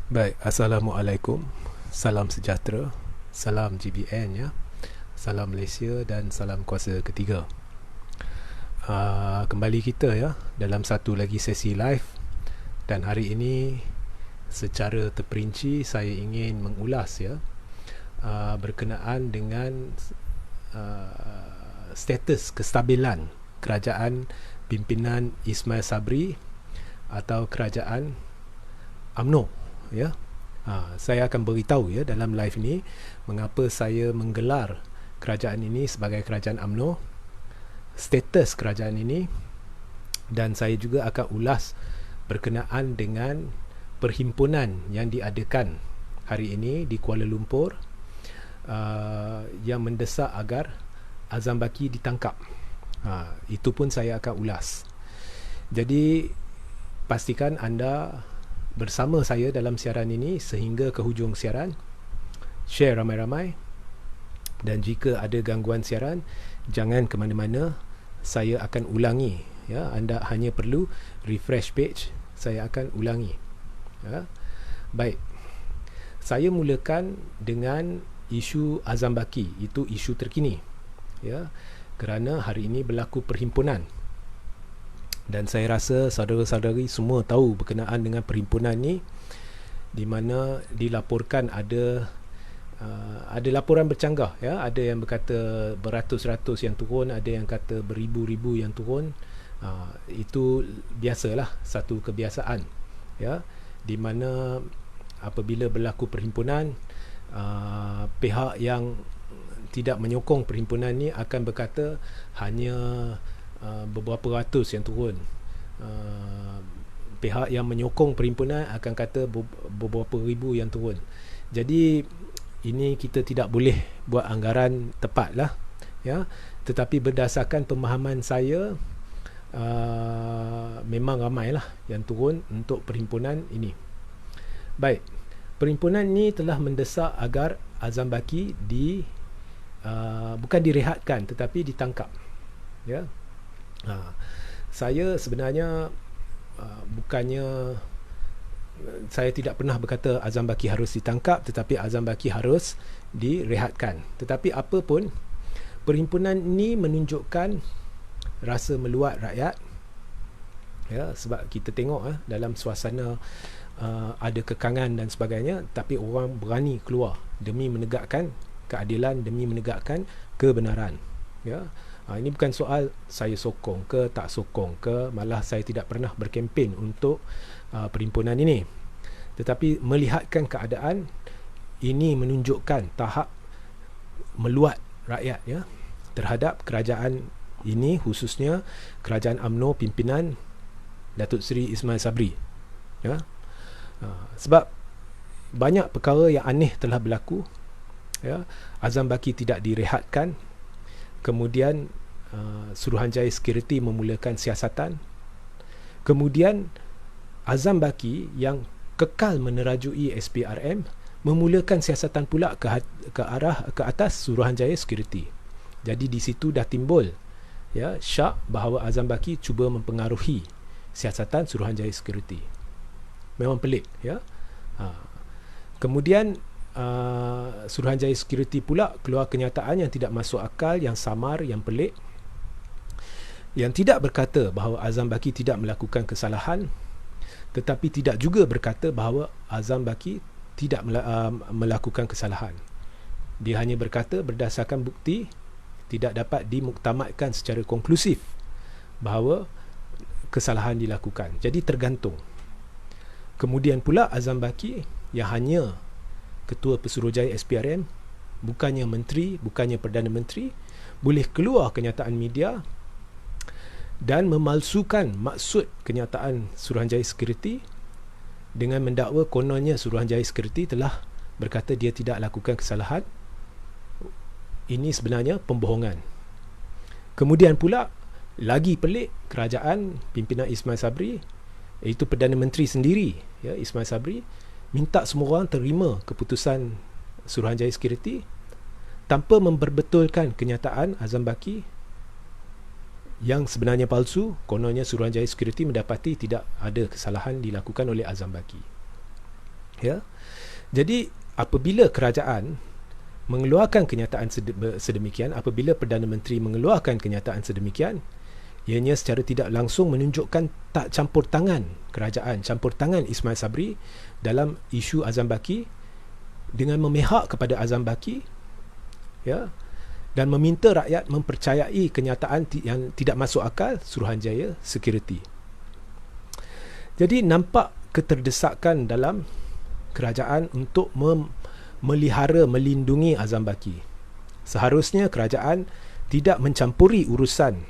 Baik, Assalamualaikum. Salam sejahtera. Salam GBN ya. Salam Malaysia dan salam kuasa ketiga. Kembali kita ya dalam satu lagi sesi live, dan hari ini secara terperinci saya ingin mengulas ya berkenaan dengan status kestabilan kerajaan pimpinan Ismail Sabri atau kerajaan UMNO ya. Saya akan beritahu ya dalam live ini mengapa saya menggelar kerajaan ini sebagai kerajaan UMNO, status kerajaan ini, dan saya juga akan ulas berkenaan dengan perhimpunan yang diadakan hari ini di Kuala Lumpur yang mendesak agar Azam Baki ditangkap. Itu pun saya akan ulas. Jadi pastikan anda bersama saya dalam siaran ini sehingga ke hujung siaran. Share ramai-ramai, dan jika ada gangguan siaran jangan ke mana-mana, saya akan ulangi ya. Anda hanya perlu refresh page, saya akan ulangi ya. Baik, saya mulakan dengan isu Azam Baki. Itu isu terkini ya, kerana hari ini berlaku perhimpunan. Dan saya rasa saudara-saudari semua tahu berkenaan dengan perhimpunan ni, di mana dilaporkan ada laporan bercanggah ya. Ada yang berkata beratus-ratus yang turun, ada yang kata beribu-ribu yang turun. Itu biasalah, satu kebiasaan ya, di mana apabila berlaku perhimpunan, pihak yang tidak menyokong perhimpunan ni akan berkata hanya beberapa ratus yang turun. Pihak yang menyokong perhimpunan akan kata beberapa ribu yang turun. Jadi ini kita tidak boleh buat anggaran tepat lah ya. Tetapi berdasarkan pemahaman saya, memang ramailah yang turun untuk perhimpunan ini. Baik, perhimpunan ini telah mendesak agar Azam Baki bukan direhatkan tetapi ditangkap ya. Saya sebenarnya bukannya saya tidak pernah berkata Azam Baki harus ditangkap, tetapi Azam Baki harus direhatkan. Tetapi apa pun, perhimpunan ini menunjukkan rasa meluat rakyat ya, sebab kita tengok dalam suasana ada kekangan dan sebagainya, tapi orang berani keluar demi menegakkan keadilan, demi menegakkan kebenaran ya. Ini bukan soal saya sokong ke tak sokong ke, malah saya tidak pernah berkempen untuk perhimpunan ini. Tetapi melihatkan keadaan ini menunjukkan tahap meluat rakyat ya terhadap kerajaan ini, khususnya kerajaan UMNO pimpinan Datuk Seri Ismail Sabri ya. Sebab banyak perkara yang aneh telah berlaku ya. Azam Baki tidak direhatkan, kemudian Suruhanjaya Security memulakan siasatan, kemudian Azam Baki yang kekal menerajui SPRM memulakan siasatan pula ke atas Suruhanjaya Security. Jadi di situ dah timbul ya syak bahawa Azam Baki cuba mempengaruhi siasatan Suruhanjaya Security. Memang pelik ya. Kemudian Suruhanjaya Security pula keluar kenyataan yang tidak masuk akal, yang samar, yang pelik, yang tidak berkata bahawa Azam Baki tidak melakukan kesalahan, tetapi tidak juga berkata bahawa Azam Baki tidak melakukan kesalahan. Dia hanya berkata berdasarkan bukti tidak dapat dimuktamadkan secara konklusif bahawa kesalahan dilakukan. Jadi tergantung. Kemudian pula Azam Baki yang hanya Ketua Pesuruhjaya SPRM, bukannya menteri, bukannya Perdana Menteri, boleh keluar kenyataan media dan memalsukan maksud kenyataan Suruhanjaya Security dengan mendakwa kononnya Suruhanjaya Security telah berkata dia tidak lakukan kesalahan. Ini sebenarnya pembohongan. Kemudian pula lagi pelik, kerajaan pimpinan Ismail Sabri, iaitu Perdana Menteri sendiri ya, Ismail Sabri, minta semua orang terima keputusan Suruhanjaya Security tanpa memperbetulkan kenyataan Azam Baki yang sebenarnya palsu. Kononnya Suruhanjaya Security mendapati tidak ada kesalahan dilakukan oleh Azam Baki. Ya. Jadi apabila kerajaan mengeluarkan kenyataan sedemikian, apabila Perdana Menteri mengeluarkan kenyataan sedemikian, ianya secara tidak langsung menunjukkan tak campur tangan kerajaan, campur tangan Ismail Sabri dalam isu Azam Baki, dengan memihak kepada Azam Baki, ya, dan meminta rakyat mempercayai kenyataan yang tidak masuk akal Suruhanjaya Security. Jadi nampak keterdesakan dalam kerajaan untuk melihara, melindungi Azam Baki. Seharusnya kerajaan tidak mencampuri urusan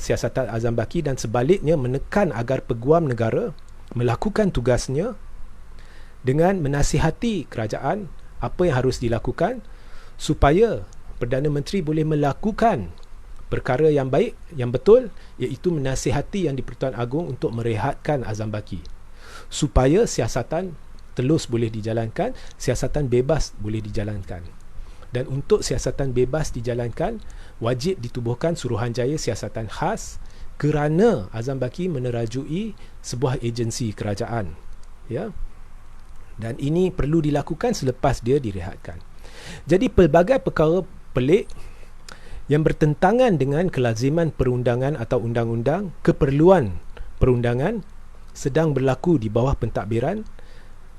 siasatan Azam Baki, dan sebaliknya menekan agar peguam negara melakukan tugasnya dengan menasihati kerajaan apa yang harus dilakukan supaya Perdana Menteri boleh melakukan perkara yang baik, yang betul, iaitu menasihati Yang di-Pertuan Agong untuk merehatkan Azam Baki supaya siasatan telus boleh dijalankan, siasatan bebas boleh dijalankan. Dan untuk siasatan bebas dijalankan, wajib ditubuhkan Suruhanjaya Siasatan Khas kerana Azam Baki menerajui sebuah agensi kerajaan. Ya. Dan ini perlu dilakukan selepas dia direhatkan. Jadi pelbagai perkara pelik yang bertentangan dengan kelaziman perundangan atau undang-undang, keperluan perundangan sedang berlaku di bawah pentadbiran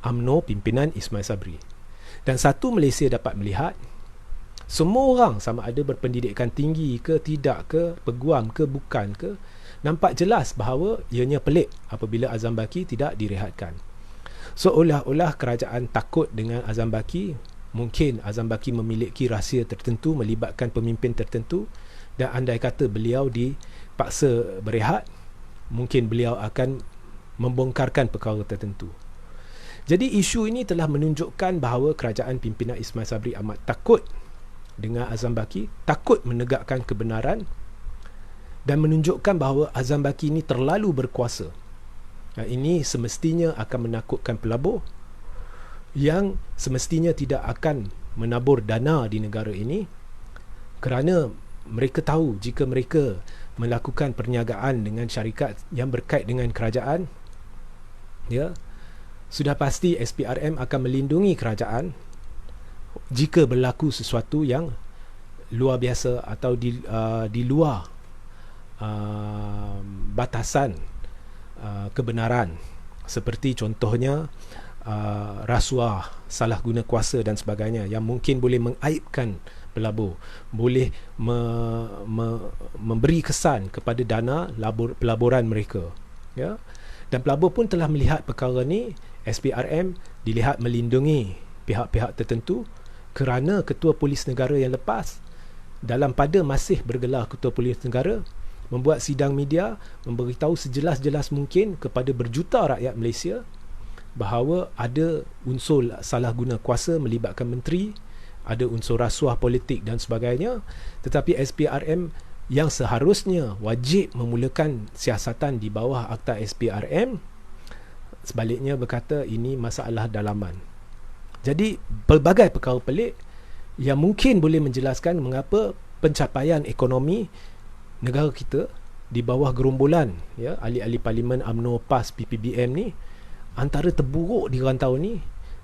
UMNO pimpinan Ismail Sabri. Dan satu Malaysia dapat melihat, semua orang sama ada berpendidikan tinggi ke tidak ke, peguam ke bukan ke, nampak jelas bahawa ianya pelik apabila Azam Baki tidak direhatkan. Seolah-olah kerajaan takut dengan Azam Baki. Mungkin Azam Baki memiliki rahsia tertentu melibatkan pemimpin tertentu, dan andai kata beliau dipaksa berehat, mungkin beliau akan membongkarkan perkara tertentu. Jadi isu ini telah menunjukkan bahawa kerajaan pimpinan Ismail Sabri amat takut dengan Azam Baki, takut menegakkan kebenaran, dan menunjukkan bahawa Azam Baki ini terlalu berkuasa. Ini semestinya akan menakutkan pelabur yang semestinya tidak akan menabur dana di negara ini, kerana mereka tahu jika mereka melakukan perniagaan dengan syarikat yang berkait dengan kerajaan, ya, sudah pasti SPRM akan melindungi kerajaan jika berlaku sesuatu yang luar biasa atau di luar batasan kebenaran, seperti contohnya rasuah, salah guna kuasa dan sebagainya, yang mungkin boleh mengaibkan pelabur, boleh memberi kesan kepada dana pelaburan mereka, ya. Dan pelabur pun telah melihat perkara ni. SPRM dilihat melindungi pihak-pihak tertentu kerana Ketua Polis Negara yang lepas, dalam pada masih bergelar Ketua Polis Negara, membuat sidang media memberitahu sejelas-jelas mungkin kepada berjuta rakyat Malaysia bahawa ada unsur salah guna kuasa melibatkan menteri, ada unsur rasuah politik dan sebagainya. Tetapi SPRM yang seharusnya wajib memulakan siasatan di bawah Akta SPRM, sebaliknya berkata ini masalah dalaman. Jadi pelbagai perkara pelik yang mungkin boleh menjelaskan mengapa pencapaian ekonomi negara kita di bawah gerombolan, ya, ahli-ahli parlimen UMNO PAS PPBM ni antara terburuk di rantau ni,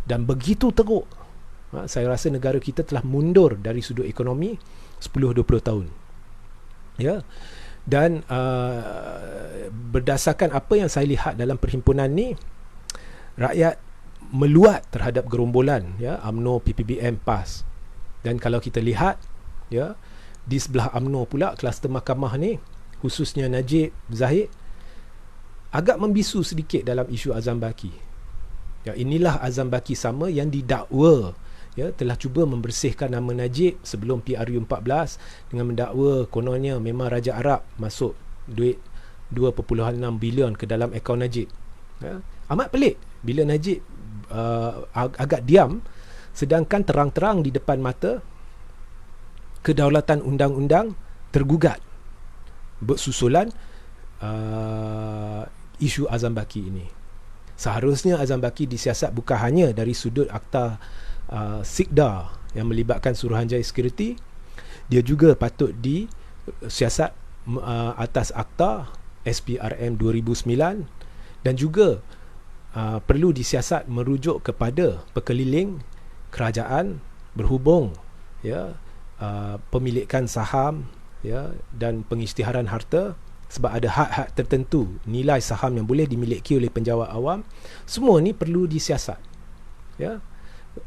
dan begitu teruk. Saya rasa negara kita telah mundur dari sudut ekonomi 10-20 tahun. Ya. Dan berdasarkan apa yang saya lihat dalam perhimpunan ni, rakyat meluat terhadap gerombolan, ya, UMNO PPBM PAS. Dan kalau kita lihat, ya, di sebelah UMNO pula kluster mahkamah ni, khususnya Najib Zahid, agak membisu sedikit dalam isu Azam Baki. Ya, inilah Azam Baki sama yang didakwa, ya, telah cuba membersihkan nama Najib sebelum PRU 14 dengan mendakwa kononnya memang Raja Arab masuk duit 2.6 bilion ke dalam akaun Najib. Ya, amat pelik bila Najib agak diam, sedangkan terang-terang di depan mata kedaulatan undang-undang tergugat bersusulan isu Azam Baki ini. Seharusnya Azam Baki disiasat bukan hanya dari sudut akta Sikda yang melibatkan Suruhanjaya Security, dia juga patut disiasat atas akta SPRM 2009, dan juga perlu disiasat merujuk kepada pekeliling kerajaan berhubung, ya, pemilikan saham, ya, dan pengisytiharan harta, sebab ada hak-hak tertentu, nilai saham yang boleh dimiliki oleh penjawat awam. Semua ni perlu disiasat, ya.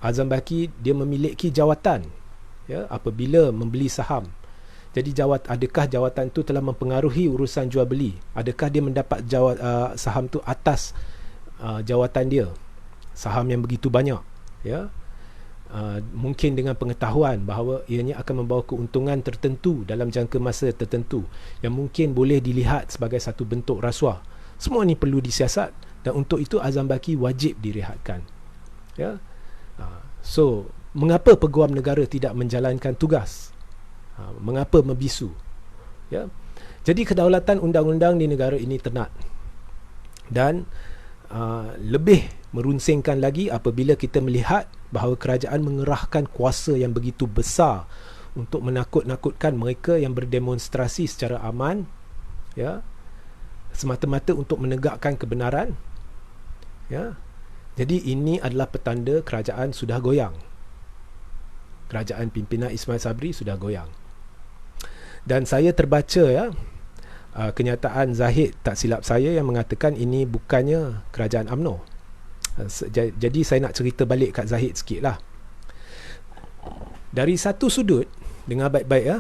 Azam Baki dia memiliki jawatan, ya, apabila membeli saham. Jadi adakah jawatan tu telah mempengaruhi urusan jual beli? Adakah dia mendapat saham tu atas jawatan dia, saham yang begitu banyak, ya? Mungkin dengan pengetahuan bahawa ianya akan membawa keuntungan tertentu dalam jangka masa tertentu yang mungkin boleh dilihat sebagai satu bentuk rasuah. Semua ni perlu disiasat, dan untuk itu Azam Baki wajib direhatkan, ya. So mengapa peguam negara tidak menjalankan tugas? Mengapa membisu, ya? Jadi kedaulatan undang-undang di negara ini tenat, dan lebih merunsingkan lagi apabila kita melihat bahawa kerajaan mengerahkan kuasa yang begitu besar untuk menakut-nakutkan mereka yang berdemonstrasi secara aman, ya, semata-mata untuk menegakkan kebenaran, ya. Jadi ini adalah petanda kerajaan sudah goyang. Kerajaan pimpinan Ismail Sabri sudah goyang. Dan saya terbaca, ya, kenyataan Zahid, tak silap saya, yang mengatakan ini bukannya kerajaan UMNO. Jadi saya nak cerita balik kat Zahid sikit lah. Dari satu sudut, dengar baik-baik, ya,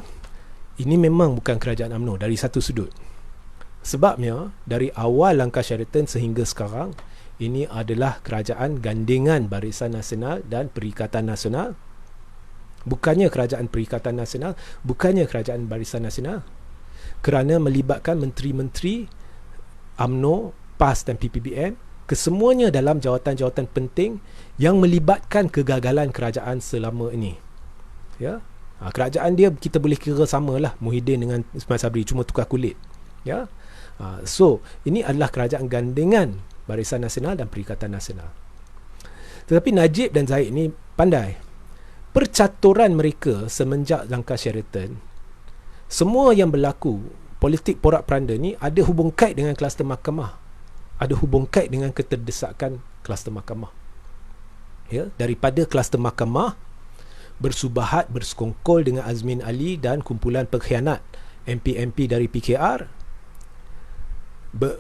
ini memang bukan kerajaan UMNO dari satu sudut. Sebabnya dari awal langkah Sheraton sehingga sekarang, ini adalah kerajaan gandingan Barisan Nasional dan Perikatan Nasional. Bukannya kerajaan Perikatan Nasional, bukannya kerajaan Barisan Nasional, kerana melibatkan menteri-menteri UMNO, PAS dan PPBM, kesemuanya dalam jawatan-jawatan penting yang melibatkan kegagalan kerajaan selama ini, ya. Kerajaan dia kita boleh kira samalah Muhyiddin dengan Ismail Sabri, cuma tukar kulit, ya. So ini adalah kerajaan gandingan Barisan Nasional dan Perikatan Nasional. Tetapi Najib dan Zahid ni pandai. Percaturan mereka semenjak langkah Sheraton, semua yang berlaku, politik porak-peranda ni ada hubung kait dengan kluster mahkamah, ada hubung kait dengan keterdesakan kluster mahkamah, ya. Daripada kluster mahkamah bersubahat, bersekongkol dengan Azmin Ali dan kumpulan pengkhianat MP-MP dari PKR,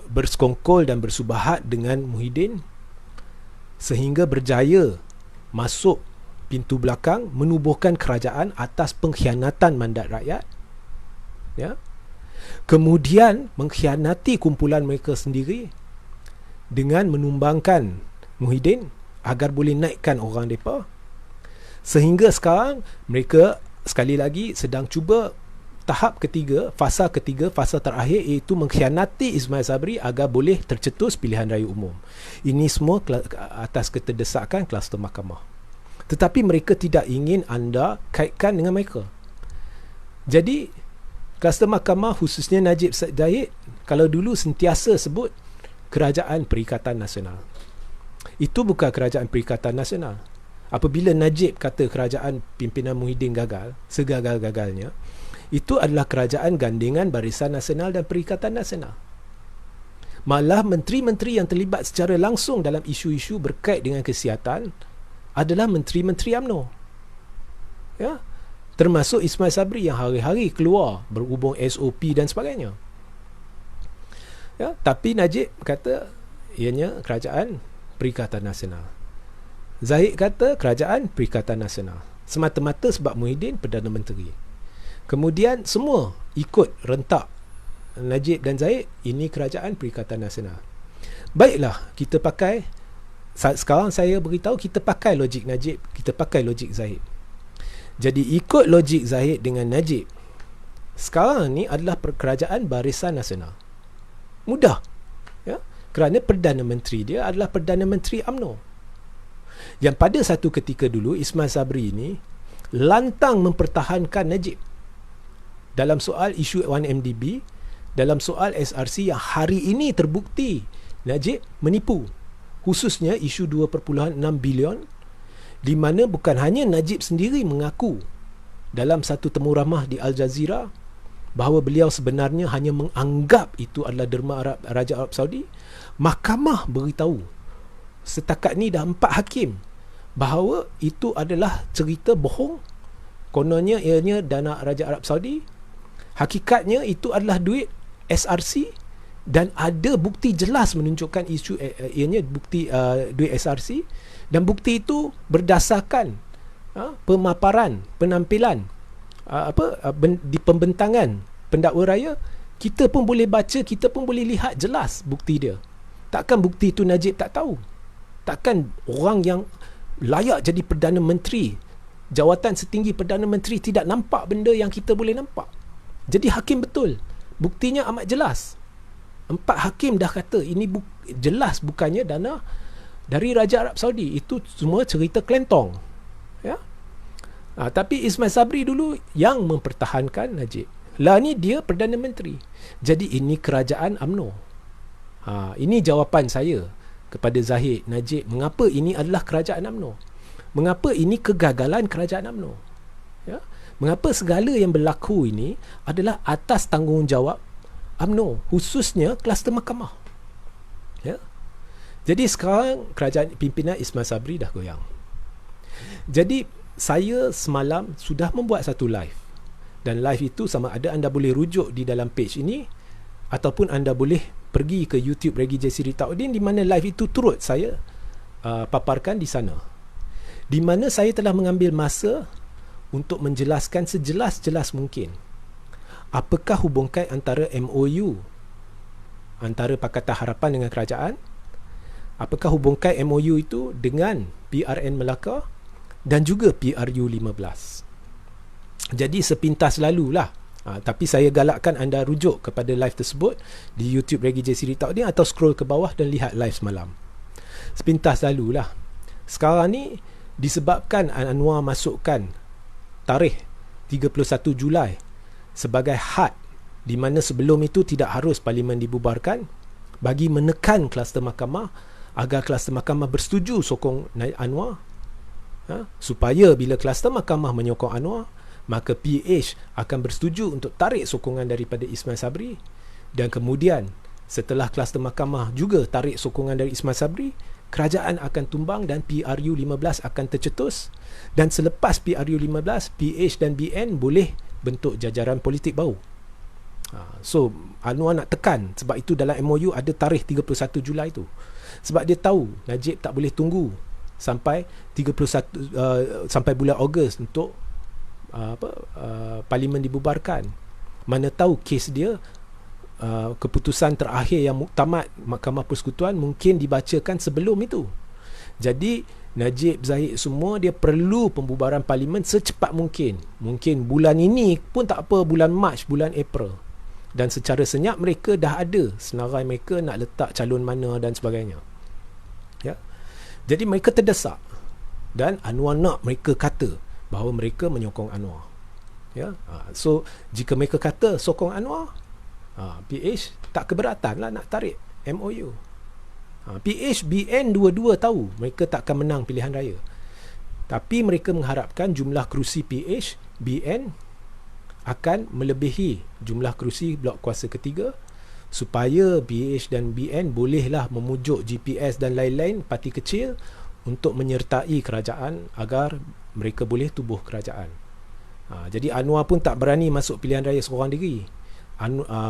bersekongkol dan bersubahat dengan Muhyiddin, sehingga berjaya masuk pintu belakang, menubuhkan kerajaan atas pengkhianatan mandat rakyat, ya. Kemudian mengkhianati kumpulan mereka sendiri dengan menumbangkan Muhyiddin agar boleh naikkan orang mereka, sehingga sekarang mereka sekali lagi sedang cuba tahap ketiga, fasa terakhir, iaitu mengkhianati Ismail Sabri agar boleh tercetus pilihan raya umum. Ini semua atas keterdesakan kluster mahkamah. Tetapi mereka tidak ingin anda kaitkan dengan mereka. Jadi kluster mahkamah, khususnya Najib Zahid, kalau dulu sentiasa sebut kerajaan Perikatan Nasional, itu bukan kerajaan Perikatan Nasional. Apabila Najib kata kerajaan pimpinan Muhyiddin gagal, segagal-gagalnya, itu adalah kerajaan gandingan Barisan Nasional dan Perikatan Nasional. Malah menteri-menteri yang terlibat secara langsung dalam isu-isu berkait dengan kesihatan adalah menteri-menteri UMNO, ya, termasuk Ismail Sabri yang hari-hari keluar berhubung SOP dan sebagainya, ya. Tapi Najib kata ianya kerajaan Perikatan Nasional, Zahid kata kerajaan Perikatan Nasional, semata-mata sebab Muhyiddin Perdana Menteri. Kemudian semua ikut rentak Najib dan Zahid, ini kerajaan Perikatan Nasional. Baiklah, kita pakai, sekarang saya beritahu, kita pakai logik Najib, kita pakai logik Zahid. Jadi ikut logik Zahid dengan Najib, sekarang ni adalah kerajaan Barisan Nasional. Mudah, ya, kerana Perdana Menteri dia adalah Perdana Menteri UMNO, yang pada satu ketika dulu Ismail Sabri ini lantang mempertahankan Najib dalam soal isu 1MDB, dalam soal SRC yang hari ini terbukti Najib menipu, khususnya isu 2.6 bilion, di mana bukan hanya Najib sendiri mengaku dalam satu temu ramah di Al Jazeera bahawa beliau sebenarnya hanya menganggap itu adalah derma Raja Arab Saudi. Mahkamah beritahu setakat ni dah 4 hakim bahawa itu adalah cerita bohong. Kononnya ianya dana Raja Arab Saudi, hakikatnya itu adalah duit SRC, dan ada bukti jelas menunjukkan isu ianya bukti duit SRC, dan bukti itu berdasarkan pemaparan, penampilan di pembentangan pendakwa raya. Kita pun boleh baca, kita pun boleh lihat jelas bukti dia. Takkan bukti itu Najib tak tahu? Takkan orang yang layak jadi Perdana Menteri, jawatan setinggi Perdana Menteri, tidak nampak benda yang kita boleh nampak? Jadi hakim betul, buktinya amat jelas. 4 hakim dah kata ini jelas bukannya dana dari Raja Arab Saudi. Itu semua cerita kelentong, ya. Tapi Ismail Sabri dulu yang mempertahankan Najib. Lah ni dia Perdana Menteri. Jadi ini kerajaan UMNO. Ini jawapan saya kepada Zahid Najib, mengapa ini adalah kerajaan UMNO, mengapa ini kegagalan kerajaan UMNO, ya? Mengapa segala yang berlaku ini adalah atas tanggungjawab UMNO, khususnya kluster mahkamah, ya? Jadi sekarang kerajaan pimpinan Ismail Sabri dah goyang. Jadi saya semalam sudah membuat satu live, dan live itu sama ada anda boleh rujuk di dalam page ini ataupun anda boleh pergi ke YouTube Regi J. Siritaudin, di mana live itu turut saya paparkan di sana, di mana saya telah mengambil masa untuk menjelaskan sejelas-jelas mungkin apakah hubungan antara MOU antara Pakatan Harapan dengan kerajaan, apakah hubungan MOU itu dengan PRN Melaka dan juga PRU 15. Jadi sepintas lalulah. Tapi saya galakkan anda rujuk kepada live tersebut di YouTube Regi J. Siritaudin atau scroll ke bawah dan lihat live semalam. Sepintas lalulah. Sekarang ni disebabkan Anwar masukkan tarikh 31 Julai sebagai had, di mana sebelum itu tidak harus parlimen dibubarkan, bagi menekan kluster mahkamah agar kluster mahkamah bersetuju sokong Anwar, supaya bila kluster mahkamah menyokong Anwar, maka PH akan bersetuju untuk tarik sokongan daripada Ismail Sabri, dan kemudian setelah kluster mahkamah juga tarik sokongan dari Ismail Sabri, kerajaan akan tumbang dan PRU 15 akan tercetus, dan selepas PRU 15, PH dan BN boleh bentuk jajaran politik baru. So Anwar nak tekan, sebab itu dalam MOU ada tarikh 31 Julai tu, sebab dia tahu Najib tak boleh tunggu sampai 31 sampai bulan Ogos untuk parlimen dibubarkan. Mana tahu kes dia, keputusan terakhir yang muktamad Mahkamah Persekutuan mungkin dibacakan sebelum itu. Jadi Najib, Zahid semua dia perlu pembubaran parlimen secepat mungkin. Mungkin bulan ini pun tak apa, bulan Mac, bulan April. Dan secara senyap mereka dah ada senarai mereka nak letak calon mana dan sebagainya, ya. Jadi mereka terdesak, dan Anwar nak mereka kata bahawa mereka menyokong Anwar, ya. So jika mereka kata sokong Anwar, PH tak keberatan lah nak tarik MOU. PH, BN dua-dua tahu mereka tak akan menang pilihan raya, tapi mereka mengharapkan jumlah kerusi PH, BN akan melebihi jumlah kerusi blok kuasa ketiga, supaya PH dan BN bolehlah memujuk GPS dan lain-lain parti kecil untuk menyertai kerajaan agar mereka boleh tubuh kerajaan. Jadi Anwar pun tak berani masuk pilihan raya seorang diri.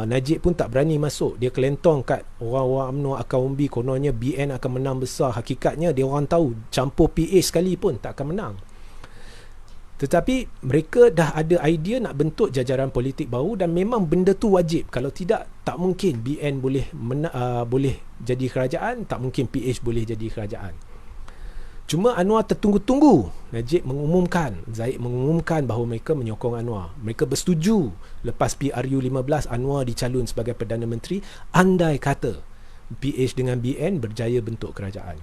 Najib pun tak berani masuk. Dia kelentong kat orang-orang UMNO akan umbi, kononnya BN akan menang besar. Hakikatnya dia orang tahu campur PH sekali pun tak akan menang. Tetapi mereka dah ada idea nak bentuk jajaran politik baru, dan memang benda tu wajib. Kalau tidak, tak mungkin BN boleh jadi kerajaan, tak mungkin PH boleh jadi kerajaan. Cuma Anwar tertunggu-tunggu. Najib mengumumkan, Zahid mengumumkan bahawa mereka menyokong Anwar. Mereka bersetuju lepas PRU 15 Anwar dicalon sebagai Perdana Menteri, andai kata PH dengan BN berjaya bentuk kerajaan.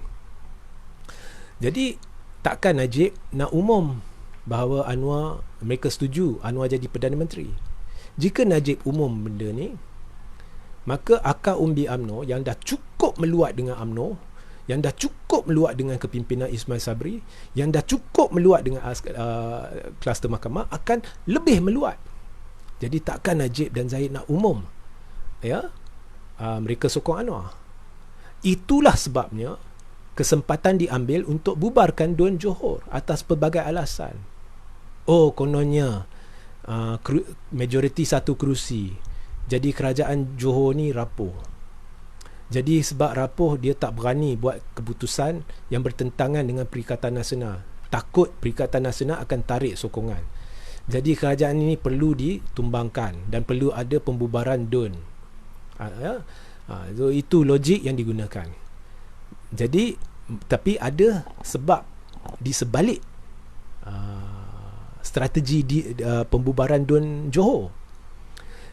Jadi takkan Najib nak umum bahawa mereka setuju Anwar jadi Perdana Menteri. Jika Najib umum benda ni, maka akar umbi UMNO yang dah cukup meluat dengan UMNO, yang dah cukup meluat dengan kepimpinan Ismail Sabri, yang dah cukup meluat dengan kluster mahkamah, akan lebih meluat. Jadi takkan Najib dan Zahid nak umum, ya, mereka sokong Anwar. Itulah sebabnya kesempatan diambil untuk bubarkan DUN Johor atas pelbagai alasan. Kononnya majoriti satu kerusi, jadi kerajaan Johor ni rapuh. Jadi sebab rapuh, dia tak berani buat keputusan yang bertentangan dengan Perikatan Nasional. Takut Perikatan Nasional akan tarik sokongan. Jadi kerajaan ini perlu ditumbangkan dan perlu ada pembubaran DUN. So itu logik yang digunakan. Jadi tapi ada sebab di sebalik strategi pembubaran DUN Johor.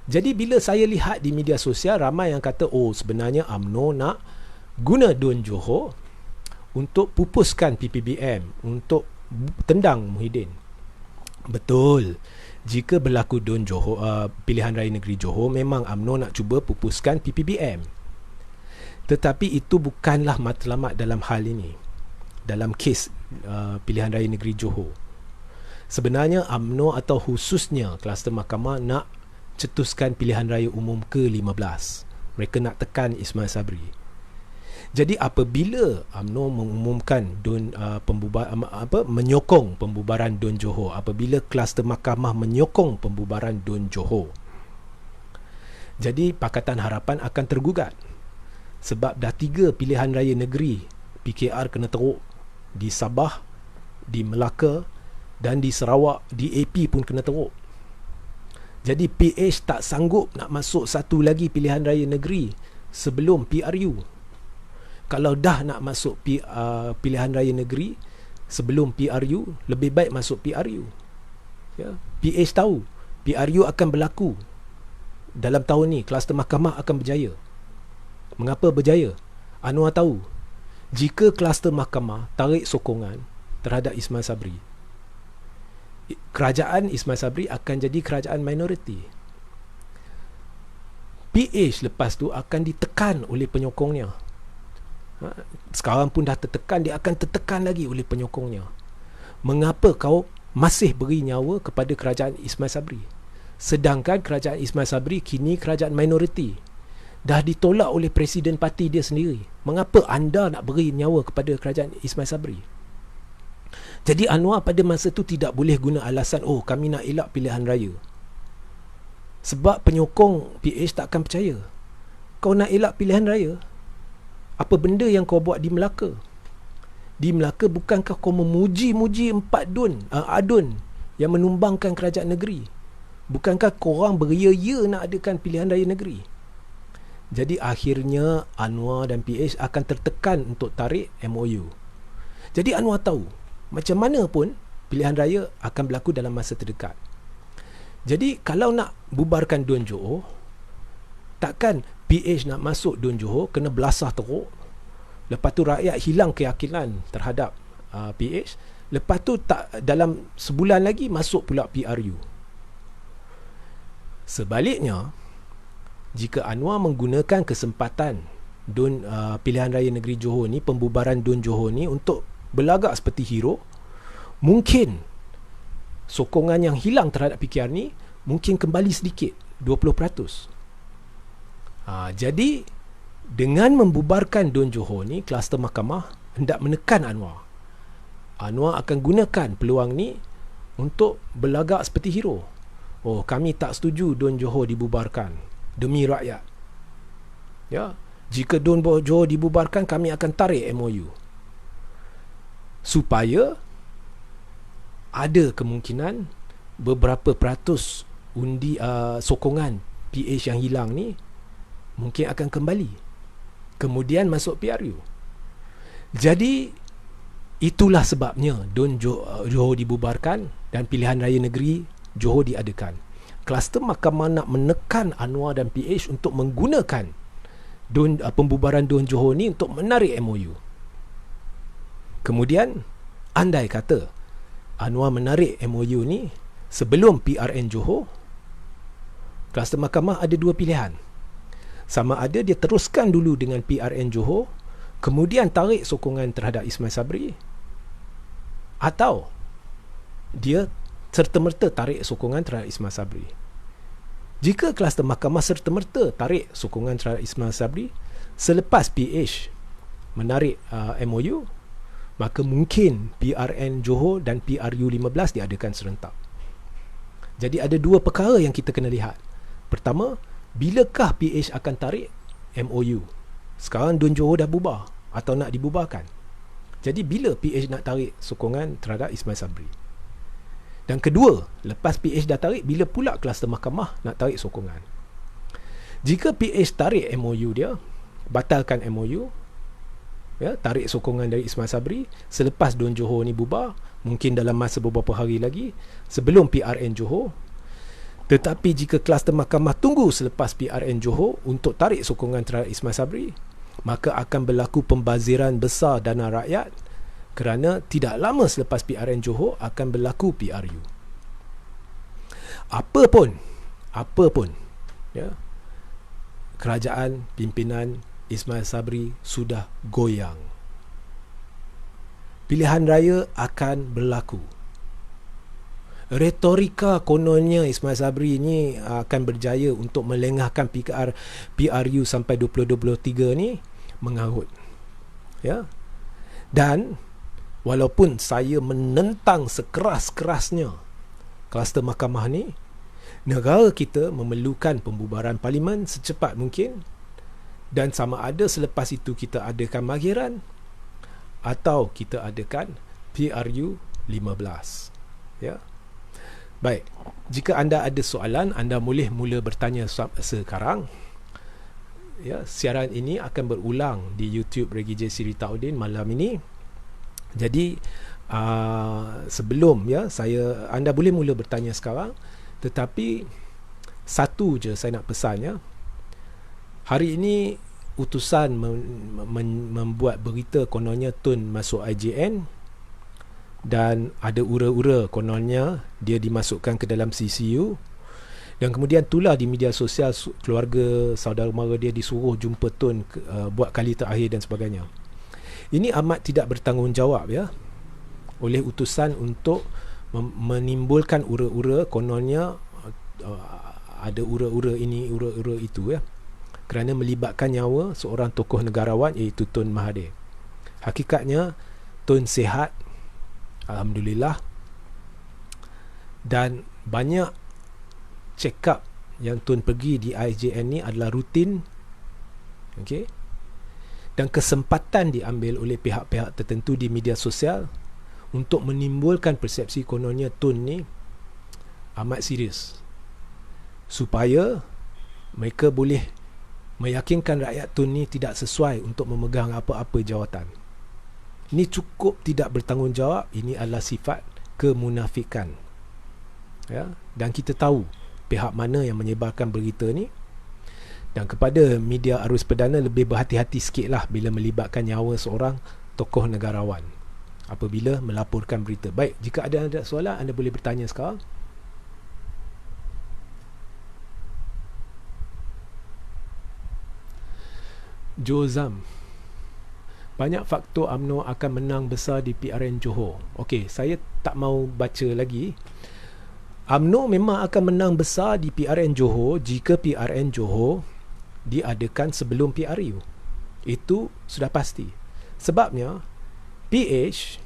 Jadi bila saya lihat di media sosial, ramai yang kata sebenarnya UMNO nak guna DUN Johor untuk pupuskan PPBM, untuk tendang Muhyiddin. Betul. Jika berlaku DUN Johor, pilihan raya negeri Johor, memang UMNO nak cuba pupuskan PPBM. Tetapi itu bukanlah matlamat dalam hal ini, dalam kes pilihan raya negeri Johor. Sebenarnya UMNO atau khususnya kluster mahkamah nak cetuskan pilihan raya umum ke-15. Mereka nak tekan Ismail Sabri. Jadi apabila UMNO mengumumkan menyokong pembubaran DUN Johor, apabila kluster mahkamah menyokong pembubaran DUN Johor, jadi Pakatan Harapan akan tergugat. Sebab dah 3 pilihan raya negeri PKR kena teruk. Di Sabah, di Melaka dan di Sarawak, di AP pun kena teruk. Jadi PH tak sanggup nak masuk satu lagi pilihan raya negeri sebelum PRU. Kalau dah nak masuk pilihan raya negeri sebelum PRU, lebih baik masuk PRU. Ya, PH tahu PRU akan berlaku dalam tahun ni, kluster mahkamah akan berjaya. Mengapa berjaya? Anwar tahu, jika kluster mahkamah tarik sokongan terhadap Ismail Sabri, kerajaan Ismail Sabri akan jadi kerajaan minoriti. PH lepas tu akan ditekan oleh penyokongnya. Sekarang pun dah tertekan, dia akan tertekan lagi oleh penyokongnya. Mengapa kau masih beri nyawa kepada kerajaan Ismail Sabri, sedangkan kerajaan Ismail Sabri kini kerajaan minoriti, dah ditolak oleh presiden parti dia sendiri? Mengapa anda nak beri nyawa kepada kerajaan Ismail Sabri? Jadi Anwar pada masa tu tidak boleh guna alasan kami nak elak pilihan raya, sebab penyokong PH tak akan percaya. Kau nak elak pilihan raya, apa benda yang kau buat di Melaka? Di Melaka bukankah kau memuji-muji 4 adun yang menumbangkan kerajaan negeri? Bukankah korang beria-ia nak adakan pilihan raya negeri? Jadi akhirnya Anwar dan PH akan tertekan untuk tarik MOU. Jadi Anwar tahu macam mana pun pilihan raya akan berlaku dalam masa terdekat. Jadi kalau nak bubarkan DUN Johor, takkan PH nak masuk DUN Johor kena belasah teruk, lepas tu rakyat hilang keyakinan terhadap PH, lepas tu tak dalam sebulan lagi masuk pula PRU. Sebaliknya, jika Anwar menggunakan kesempatan pilihan raya negeri Johor ni, pembubaran DUN Johor ni untuk berlagak seperti hero, mungkin sokongan yang hilang terhadap PKR ni mungkin kembali sedikit, 20%. Jadi dengan membubarkan DUN Johor ni, kluster mahkamah hendak menekan Anwar. Anwar akan gunakan peluang ni untuk berlagak seperti hero. Kami tak setuju DUN Johor dibubarkan demi rakyat. Ya, jika DUN Johor dibubarkan, kami akan tarik MOU. Supaya ada kemungkinan beberapa peratus undi sokongan PH yang hilang ni mungkin akan kembali, kemudian masuk PRU. Jadi itulah sebabnya DUN Johor dibubarkan dan pilihan raya negeri Johor diadakan. Kluster mahkamah nak menekan Anwar dan PH untuk menggunakan pembubaran DUN Johor ni untuk menarik MOU. Kemudian andai kata Anwar menarik MOU ni sebelum PRN Johor, kluster mahkamah ada 2 pilihan. Sama ada dia teruskan dulu dengan PRN Johor, kemudian tarik sokongan terhadap Ismail Sabri, atau dia serta-merta tarik sokongan terhadap Ismail Sabri. Jika kluster mahkamah serta-merta tarik sokongan terhadap Ismail Sabri, selepas PH menarik MOU, maka mungkin PRN Johor dan PRU 15 diadakan serentak. Jadi ada dua perkara yang kita kena lihat. Pertama, bilakah PH akan tarik MOU? Sekarang Dun Johor dah bubar atau nak dibubarkan. Jadi bila PH nak tarik sokongan terhadap Ismail Sabri? Dan kedua, lepas PH dah tarik, bila pula kluster mahkamah nak tarik sokongan? Jika PH tarik MOU dia, batalkan MOU, ya, tarik sokongan dari Ismail Sabri selepas Dun Johor ni bubar, mungkin dalam masa beberapa hari lagi sebelum PRN Johor. Tetapi jika kluster mahkamah tunggu selepas PRN Johor untuk tarik sokongan terhadap Ismail Sabri, maka akan berlaku pembaziran besar dana rakyat, kerana tidak lama selepas PRN Johor akan berlaku PRU. Apa pun, ya, kerajaan pimpinan Ismail Sabri sudah goyang. Pilihan raya akan berlaku. Retorika kononnya Ismail Sabri ni akan berjaya untuk melengahkan PRU sampai 2023 ni mengarut. Ya. Dan walaupun saya menentang sekeras-kerasnya kluster mahkamah ni, negara kita memerlukan pembubaran parlimen secepat mungkin, dan sama ada selepas itu kita adakan maghiran atau kita adakan PRU 15. Ya. Baik, jika anda ada soalan, anda boleh mula bertanya sekarang. Ya, siaran ini akan berulang di YouTube Regi J. Siri Taudin malam ini. Jadi sebelum, ya, anda boleh mula bertanya sekarang, tetapi satu je saya nak pesan, ya. Hari ini utusan membuat berita kononnya Tun masuk IJN, dan ada ura-ura kononnya dia dimasukkan ke dalam CCU, dan kemudian itulah di media sosial keluarga saudara mara dia disuruh jumpa Tun buat kali terakhir dan sebagainya. Ini amat tidak bertanggungjawab, ya, oleh utusan untuk menimbulkan ura-ura kononnya ada ura-ura ini, ura-ura itu, ya, kerana melibatkan nyawa seorang tokoh negarawan iaitu Tun Mahathir. Hakikatnya Tun sihat, alhamdulillah, dan banyak check up yang Tun pergi di IJN ni adalah rutin. Okey. Dan kesempatan diambil oleh pihak-pihak tertentu di media sosial untuk menimbulkan persepsi kononnya Tun ni amat serius, supaya mereka boleh meyakinkan rakyat Tun ni tidak sesuai untuk memegang apa-apa jawatan. Ini cukup tidak bertanggungjawab. Ini adalah sifat kemunafikan, ya, dan kita tahu pihak mana yang menyebarkan berita ni. Dan kepada media arus perdana, lebih berhati-hati sikit lah bila melibatkan nyawa seorang tokoh negarawan apabila melaporkan berita. Baik, jika ada soalan, anda boleh bertanya sekarang. Jozam, banyak faktor UMNO akan menang besar di PRN Johor. Okey, saya tak mau baca lagi. UMNO memang akan menang besar di PRN Johor jika PRN Johor diadakan sebelum PRU. Itu sudah pasti. Sebabnya PH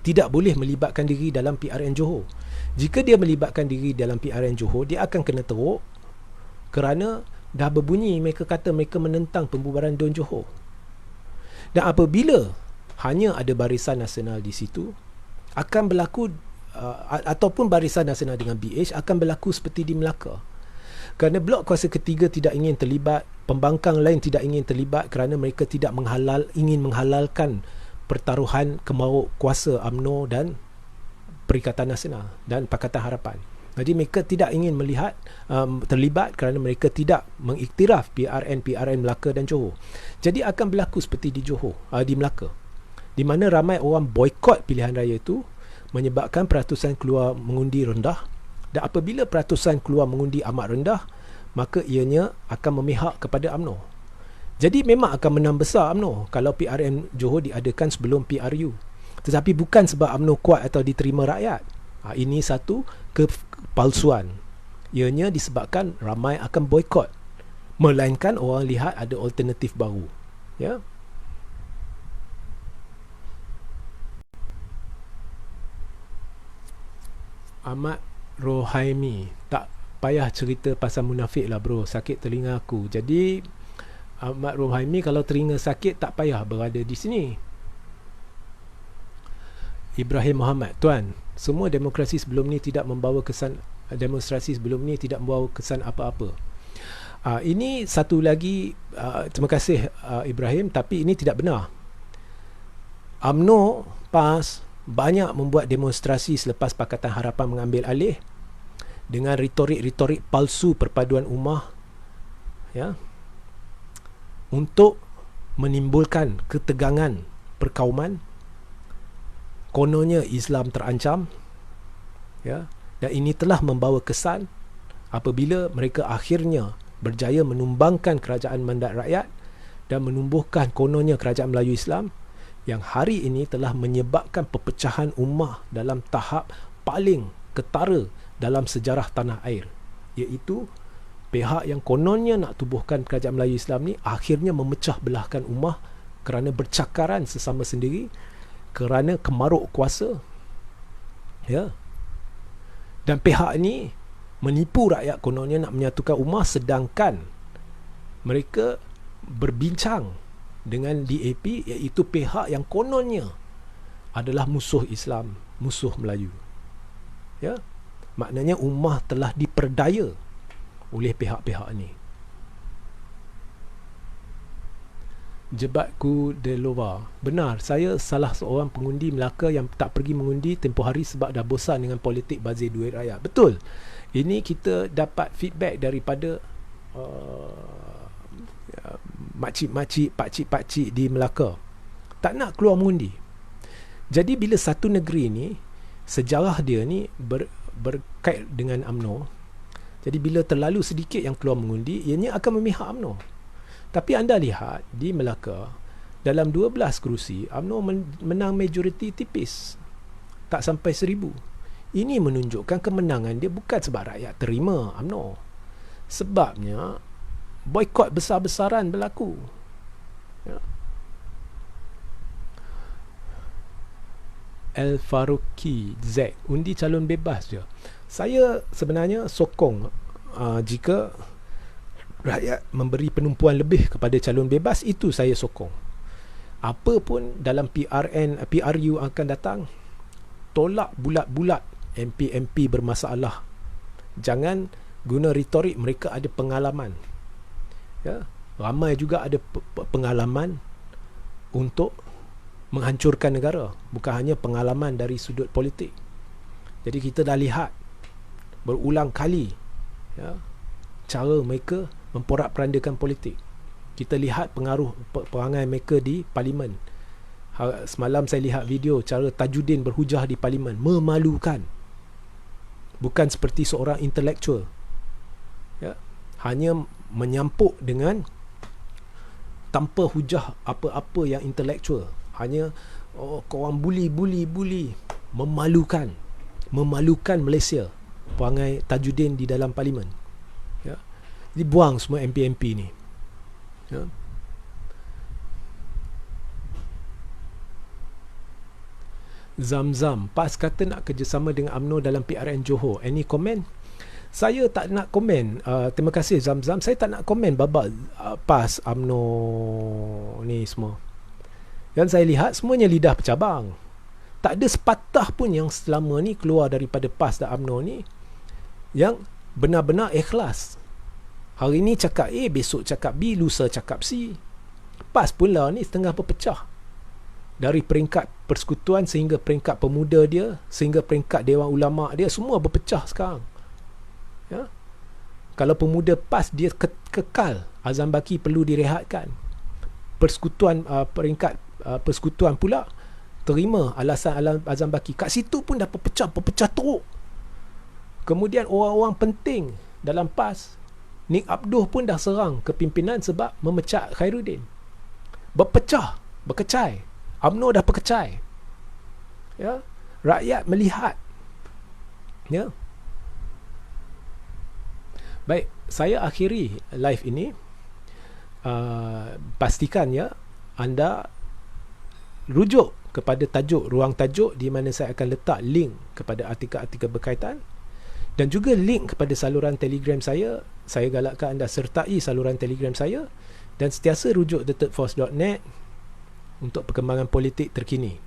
tidak boleh melibatkan diri dalam PRN Johor. Jika dia melibatkan diri dalam PRN Johor, dia akan kena teruk, kerana dah berbunyi mereka kata mereka menentang pembubaran Dun Johor. Dan apabila hanya ada Barisan Nasional di situ, akan berlaku ataupun Barisan Nasional dengan BH akan berlaku seperti di Melaka. Kerana blok kuasa ketiga tidak ingin terlibat, pembangkang lain tidak ingin terlibat kerana mereka tidak ingin menghalalkan pertaruhan kemaruk kuasa UMNO dan Perikatan Nasional dan Pakatan Harapan. Jadi mereka tidak ingin melihat terlibat kerana mereka tidak mengiktiraf PRN Melaka dan Johor. Jadi akan berlaku seperti di Johor, di Melaka, di mana ramai orang boikot pilihan raya itu, menyebabkan peratusan keluar mengundi rendah. Dan apabila peratusan keluar mengundi amat rendah, maka ianya akan memihak kepada UMNO. Jadi memang akan menang besar UMNO kalau PRN Johor diadakan sebelum PRU. Tetapi bukan sebab UMNO kuat atau diterima rakyat. Ini satu kepalsuan. Ianya disebabkan ramai akan boikot, melainkan orang lihat ada alternatif baru. Ya. Ahmad Rohaimi, tak payah cerita pasal munafik lah bro, sakit telinga aku. Jadi Ahmad Rohaimi, kalau telinga sakit tak payah berada di sini. Ibrahim Muhammad, tuan, semua demokrasi sebelum ni tidak membawa kesan, demonstrasi sebelum ni tidak membawa kesan apa-apa. Ini satu lagi, terima kasih Ibrahim, tapi ini tidak benar. UMNO, PAS banyak membuat demonstrasi selepas Pakatan Harapan mengambil alih dengan retorik-retorik palsu perpaduan ummah, ya, untuk menimbulkan ketegangan perkauman. Kononnya Islam terancam, ya, dan ini telah membawa kesan apabila mereka akhirnya berjaya menumbangkan kerajaan mandat rakyat dan menumbuhkan kononnya kerajaan Melayu Islam yang hari ini telah menyebabkan perpecahan ummah dalam tahap paling ketara dalam sejarah tanah air, iaitu pihak yang kononnya nak tubuhkan kerajaan Melayu Islam ni akhirnya memecah belahkan ummah kerana bercakaran sesama sendiri, kerana kemaruk kuasa, ya. Dan pihak ini menipu rakyat, kononnya nak menyatukan ummah, sedangkan mereka berbincang dengan DAP, iaitu pihak yang kononnya adalah musuh Islam, musuh Melayu, ya. Maknanya ummah telah diperdaya oleh pihak-pihak ini. Jebatku Delova, benar, saya salah seorang pengundi Melaka yang tak pergi mengundi tempoh hari sebab dah bosan dengan politik bazir duit rakyat. Betul. Ini kita dapat feedback daripada makcik-makcik, pakcik-pakcik di Melaka, tak nak keluar mengundi. Jadi bila satu negeri ni, sejarah dia ni berkait dengan UMNO, jadi bila terlalu sedikit yang keluar mengundi, ianya akan memihak UMNO. Tapi anda lihat di Melaka, dalam 12 kerusi UMNO menang majoriti tipis, tak sampai 1000. Ini menunjukkan kemenangan dia bukan sebab rakyat terima UMNO, sebabnya boikot besar-besaran berlaku, ya. El Faruqi Z, undi calon bebas je. Saya sebenarnya sokong jika rakyat memberi penumpuan lebih kepada calon bebas, itu saya sokong. Apa pun dalam PRU akan datang, tolak bulat-bulat MP-MP bermasalah. Jangan guna retorik mereka ada pengalaman, ya. Ramai juga ada pengalaman untuk menghancurkan negara, bukan hanya pengalaman dari sudut politik. Jadi kita dah lihat berulang kali, ya, cara mereka memporak-perandakan politik. Kita lihat pengaruh perangai mereka di parlimen. Semalam saya lihat video cara Tajuddin berhujah di parlimen, memalukan. Bukan seperti seorang intelektual, ya, hanya menyampuk dengan tanpa hujah apa-apa yang intelektual, hanya korang buli, memalukan Malaysia, perangai Tajuddin di dalam parlimen, ya. Jadi buang semua MP-MP ni, ya. Zam-Zam, PAS kata nak kerjasama dengan UMNO dalam PRN Johor. Any comment? Saya tak nak komen. Terima kasih Zam-Zam. Saya tak nak komen babak PAS, UMNO ni semua. Yang saya lihat semuanya lidah bercabang. Tak ada sepatah pun yang selama ni keluar daripada PAS dan UMNO ni yang benar-benar ikhlas. Hari ni cakap A, besok cakap B, lusa cakap C. PAS pun lah ni setengah berpecah. Dari peringkat persekutuan sehingga peringkat pemuda dia, sehingga peringkat Dewan Ulama dia, semua berpecah sekarang, ya. Kalau pemuda PAS dia kekal, Azam Baki perlu direhatkan. Persekutuan peringkat persekutuan pula terima alasan Azam Baki. Kat situ pun dah pecah teruk. Kemudian orang-orang penting dalam PAS, Nik Abduh pun dah serang kepimpinan sebab memecat Khairuddin. Berkecai. UMNO dah berkecai, ya. Rakyat melihat, ya. Baik, saya akhiri live ini. Pastikan, ya, anda rujuk kepada ruang tajuk di mana saya akan letak link kepada artikel-artikel berkaitan dan juga link kepada saluran Telegram saya. Saya galakkan anda sertai saluran Telegram saya dan sentiasa rujuk thethirdforce.net untuk perkembangan politik terkini.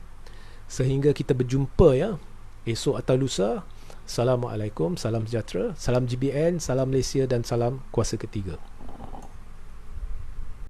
Sehingga kita berjumpa ya esok atau lusa. Assalamualaikum, salam sejahtera, salam GBN, salam Malaysia dan salam kuasa ketiga.